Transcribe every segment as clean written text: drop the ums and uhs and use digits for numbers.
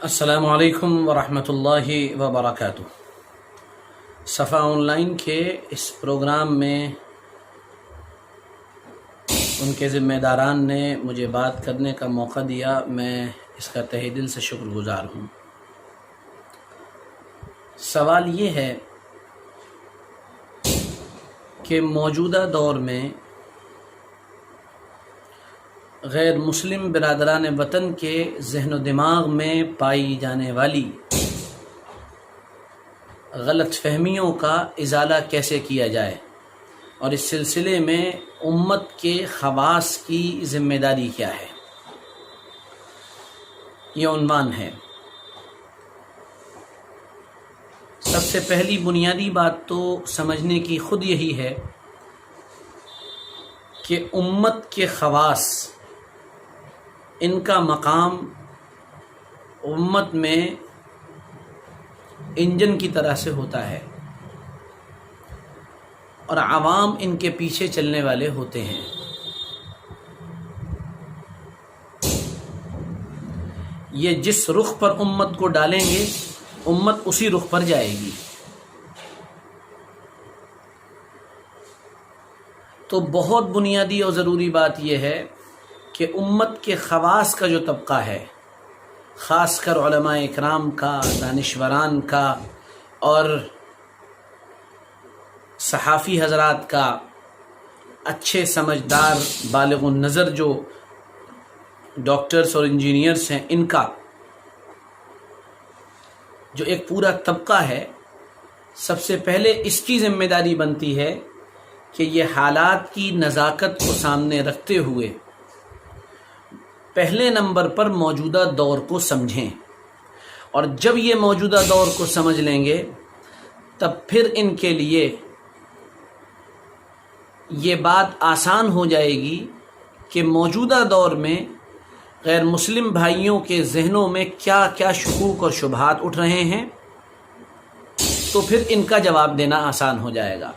السلام علیکم ورحمۃ اللہ وبرکاتہ۔ صفا آن لائن کے اس پروگرام میں ان کے ذمہ داران نے مجھے بات کرنے کا موقع دیا، میں اس کا تہہ دل سے شکر گزار ہوں۔ سوال یہ ہے کہ موجودہ دور میں غیر مسلم برادران وطن کے ذہن و دماغ میں پائی جانے والی غلط فہمیوں کا ازالہ کیسے کیا جائے، اور اس سلسلے میں امت کے خواص کی ذمہ داری کیا ہے، یہ عنوان ہے۔ سب سے پہلی بنیادی بات تو سمجھنے کی خود یہی ہے کہ امت کے خواص، ان کا مقام امت میں انجن کی طرح سے ہوتا ہے اور عوام ان کے پیچھے چلنے والے ہوتے ہیں۔ یہ جس رخ پر امت کو ڈالیں گے، امت اسی رخ پر جائے گی۔ تو بہت بنیادی اور ضروری بات یہ ہے کہ امت کے خواص کا جو طبقہ ہے، خاص کر علماء اکرام کا، دانشوران کا اور صحافی حضرات کا، اچھے سمجھدار بالغ النظر جو ڈاکٹرز اور انجینئرز ہیں، ان کا جو ایک پورا طبقہ ہے، سب سے پہلے اس کی ذمہ داری بنتی ہے کہ یہ حالات کی نزاکت کو سامنے رکھتے ہوئے پہلے نمبر پر موجودہ دور کو سمجھیں، اور جب یہ موجودہ دور کو سمجھ لیں گے تب پھر ان کے لیے یہ بات آسان ہو جائے گی کہ موجودہ دور میں غیر مسلم بھائیوں کے ذہنوں میں کیا کیا شکوک اور شبہات اٹھ رہے ہیں، تو پھر ان کا جواب دینا آسان ہو جائے گا۔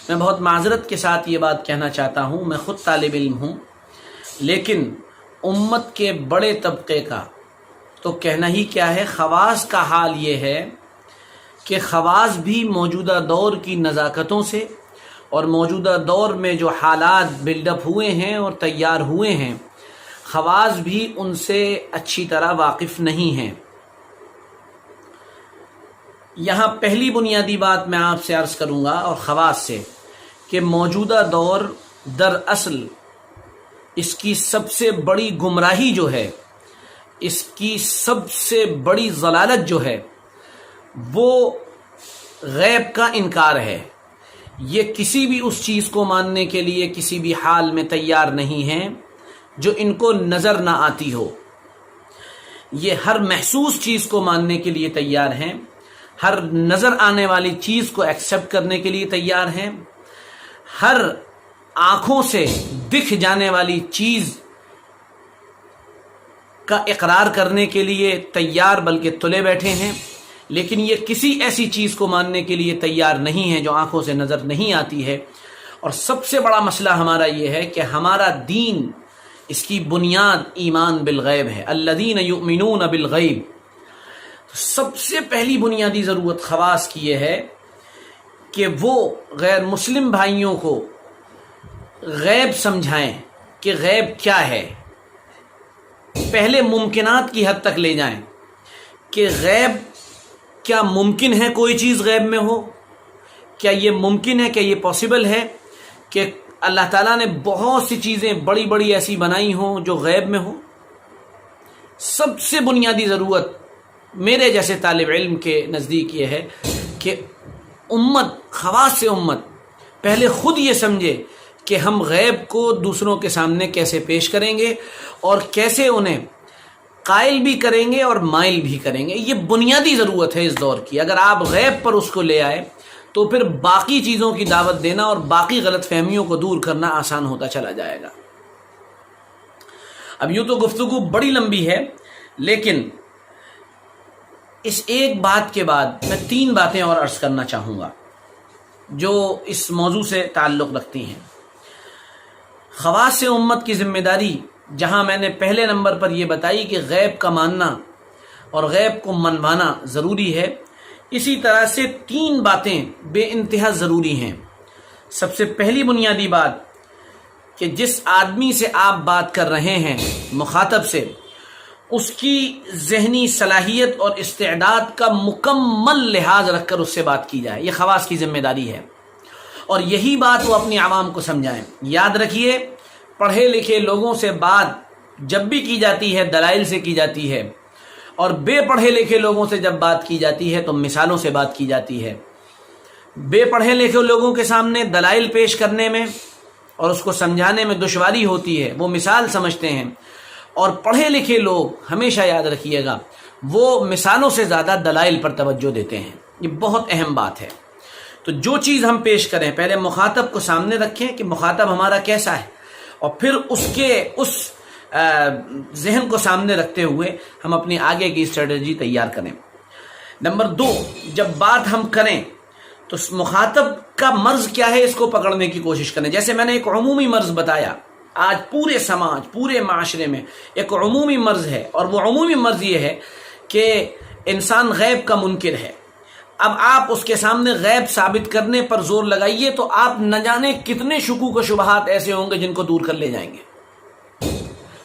میں بہت معذرت کے ساتھ یہ بات کہنا چاہتا ہوں، میں خود طالب علم ہوں، لیکن امت کے بڑے طبقے کا تو کہنا ہی کیا ہے، خواص کا حال یہ ہے کہ خواص بھی موجودہ دور کی نزاکتوں سے اور موجودہ دور میں جو حالات بلڈ اپ ہوئے ہیں اور تیار ہوئے ہیں، خواص بھی ان سے اچھی طرح واقف نہیں ہیں۔ یہاں پہلی بنیادی بات میں آپ سے عرض کروں گا اور خواص سے، کہ موجودہ دور دراصل اس کی سب سے بڑی گمراہی جو ہے، اس کی سب سے بڑی ضلالت جو ہے، وہ غیب کا انکار ہے۔ یہ کسی بھی اس چیز کو ماننے کے لیے کسی بھی حال میں تیار نہیں ہیں جو ان کو نظر نہ آتی ہو۔ یہ ہر محسوس چیز کو ماننے کے لیے تیار ہیں، ہر نظر آنے والی چیز کو ایکسیپٹ کرنے کے لیے تیار ہیں، ہر آنکھوں سے دکھ جانے والی چیز کا اقرار کرنے کے لیے تیار بلکہ تلے بیٹھے ہیں، لیکن یہ کسی ایسی چیز کو ماننے کے لیے تیار نہیں ہے جو آنکھوں سے نظر نہیں آتی ہے۔ اور سب سے بڑا مسئلہ ہمارا یہ ہے کہ ہمارا دین، اس کی بنیاد ایمان بالغیب ہے، الذین یؤمنون بالغیب۔ سب سے پہلی بنیادی ضرورت خواص کی یہ ہے کہ وہ غیر مسلم بھائیوں کو غیب سمجھائیں کہ غیب کیا ہے، پہلے ممکنات کی حد تک لے جائیں کہ غیب کیا ممکن ہے، کوئی چیز غیب میں ہو، کیا یہ ممکن ہے، کیا یہ پاسبل ہے کہ اللہ تعالیٰ نے بہت سی چیزیں بڑی بڑی ایسی بنائی ہوں جو غیب میں ہوں۔ سب سے بنیادی ضرورت میرے جیسے طالب علم کے نزدیک یہ ہے کہ امت، خواص سے امت پہلے خود یہ سمجھے کہ ہم غیب کو دوسروں کے سامنے کیسے پیش کریں گے اور کیسے انہیں قائل بھی کریں گے اور مائل بھی کریں گے۔ یہ بنیادی ضرورت ہے اس دور کی۔ اگر آپ غیب پر اس کو لے آئے تو پھر باقی چیزوں کی دعوت دینا اور باقی غلط فہمیوں کو دور کرنا آسان ہوتا چلا جائے گا۔ اب یوں تو گفتگو بڑی لمبی ہے، لیکن اس ایک بات کے بعد میں 3 باتیں اور عرض کرنا چاہوں گا جو اس موضوع سے تعلق رکھتی ہیں۔ خواص امت کی ذمہ داری جہاں میں نے پہلے نمبر پر یہ بتائی کہ غیب کا ماننا اور غیب کو منوانا ضروری ہے، اسی طرح سے 3 باتیں بے انتہا ضروری ہیں۔ سب سے پہلی بنیادی بات کہ جس آدمی سے آپ بات کر رہے ہیں، مخاطب سے، اس کی ذہنی صلاحیت اور استعداد کا مکمل لحاظ رکھ کر اس سے بات کی جائے، یہ خواص کی ذمہ داری ہے، اور یہی بات وہ اپنی عوام کو سمجھائیں۔ یاد رکھیے، پڑھے لکھے لوگوں سے بات جب بھی کی جاتی ہے دلائل سے کی جاتی ہے، اور بے پڑھے لکھے لوگوں سے جب بات کی جاتی ہے تو مثالوں سے بات کی جاتی ہے۔ بے پڑھے لکھے لوگوں کے سامنے دلائل پیش کرنے میں اور اس کو سمجھانے میں دشواری ہوتی ہے، وہ مثال سمجھتے ہیں، اور پڑھے لکھے لوگ ہمیشہ یاد رکھیے گا وہ مثالوں سے زیادہ دلائل پر توجہ دیتے ہیں۔ یہ بہت اہم بات ہے۔ تو جو چیز ہم پیش کریں پہلے مخاطب کو سامنے رکھیں کہ مخاطب ہمارا کیسا ہے، اور پھر اس ذہن کو سامنے رکھتے ہوئے ہم اپنی آگے کی اسٹریٹجی تیار کریں۔ نمبر 2، جب بات ہم کریں تو مخاطب کا مرض کیا ہے اس کو پکڑنے کی کوشش کریں۔ جیسے میں نے ایک عمومی مرض بتایا، آج پورے سماج، پورے معاشرے میں ایک عمومی مرض ہے، اور وہ عمومی مرض یہ ہے کہ انسان غیب کا منکر ہے۔ اب آپ اس کے سامنے غیب ثابت کرنے پر زور لگائیے تو آپ نہ جانے کتنے شکوک و شبہات ایسے ہوں گے جن کو دور کر لے جائیں گے۔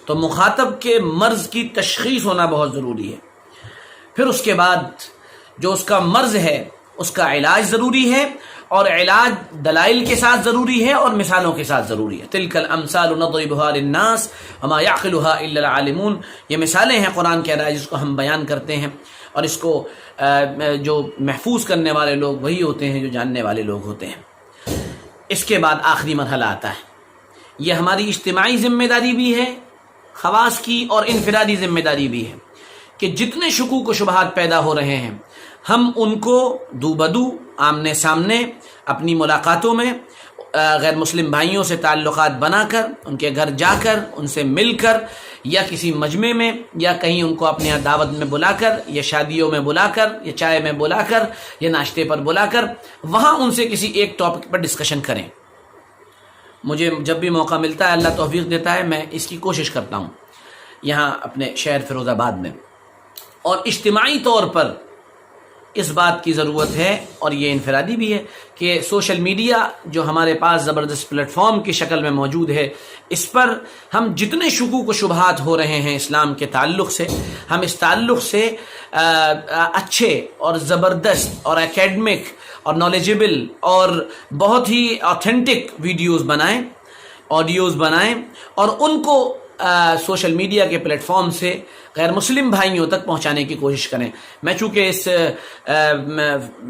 تو مخاطب کے مرض کی تشخیص ہونا بہت ضروری ہے۔ پھر اس کے بعد جو اس کا مرض ہے اس کا علاج ضروری ہے، اور علاج دلائل کے ساتھ ضروری ہے اور مثالوں کے ساتھ ضروری ہے۔ تلک الامثال نضربها للناس وما يعقلها الا العالمون، یہ مثالیں ہیں قرآن کے علاج جس کو ہم بیان کرتے ہیں، اور اس کو جو محفوظ کرنے والے لوگ وہی ہوتے ہیں جو جاننے والے لوگ ہوتے ہیں۔ اس کے بعد آخری مرحلہ آتا ہے، یہ ہماری اجتماعی ذمہ داری بھی ہے، خواص کی، اور انفرادی ذمہ داری بھی ہے کہ جتنے شکوک و شبہات پیدا ہو رہے ہیں ہم ان کو دو بدو آمنے سامنے اپنی ملاقاتوں میں غیر مسلم بھائیوں سے تعلقات بنا کر، ان کے گھر جا کر، ان سے مل کر، یا کسی مجمع میں، یا کہیں ان کو اپنے دعوت میں بلا کر، یا شادیوں میں بلا کر، یا چائے میں بلا کر، یا ناشتے پر بلا کر، وہاں ان سے کسی ایک ٹاپک پر ڈسکشن کریں۔ مجھے جب بھی موقع ملتا ہے، اللہ توفیق دیتا ہے، میں اس کی کوشش کرتا ہوں یہاں اپنے شہر فیروز آباد میں، اور اجتماعی طور پر اس بات کی ضرورت ہے، اور یہ انفرادی بھی ہے کہ سوشل میڈیا جو ہمارے پاس زبردست پلیٹ فارم کی شکل میں موجود ہے، اس پر ہم جتنے شکوک و شبہات ہو رہے ہیں اسلام کے تعلق سے، ہم اس تعلق سے اچھے اور زبردست اور اکیڈمک اور نالجبل اور بہت ہی آتھینٹک ویڈیوز بنائیں، آڈیوز بنائیں، اور ان کو سوشل میڈیا کے پلیٹ فارم سے غیر مسلم بھائیوں تک پہنچانے کی کوشش کریں۔ میں چونکہ اس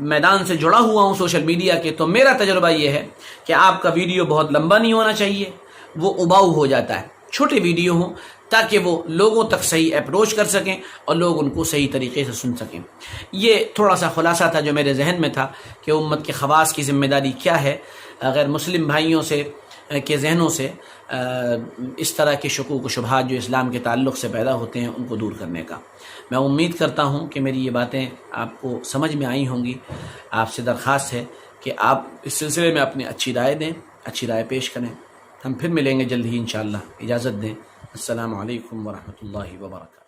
میدان سے جڑا ہوا ہوں سوشل میڈیا کے، تو میرا تجربہ یہ ہے کہ آپ کا ویڈیو بہت لمبا نہیں ہونا چاہیے، وہ اباؤ ہو جاتا ہے، چھوٹے ویڈیو ہوں تاکہ وہ لوگوں تک صحیح اپروچ کر سکیں اور لوگ ان کو صحیح طریقے سے سن سکیں۔ یہ تھوڑا سا خلاصہ تھا جو میرے ذہن میں تھا کہ امت کے خواص کی ذمہ داری کیا ہے، غیر مسلم بھائیوں سے کے ذہنوں سے اس طرح کے شکوک و شبہات جو اسلام کے تعلق سے پیدا ہوتے ہیں ان کو دور کرنے کا۔ میں امید کرتا ہوں کہ میری یہ باتیں آپ کو سمجھ میں آئی ہوں گی۔ آپ سے درخواست ہے کہ آپ اس سلسلے میں اپنی اچھی رائے دیں، اچھی رائے پیش کریں۔ ہم پھر ملیں گے جلد ہی انشاءاللہ۔ اجازت دیں۔ السلام علیکم ورحمۃ اللہ وبرکاتہ۔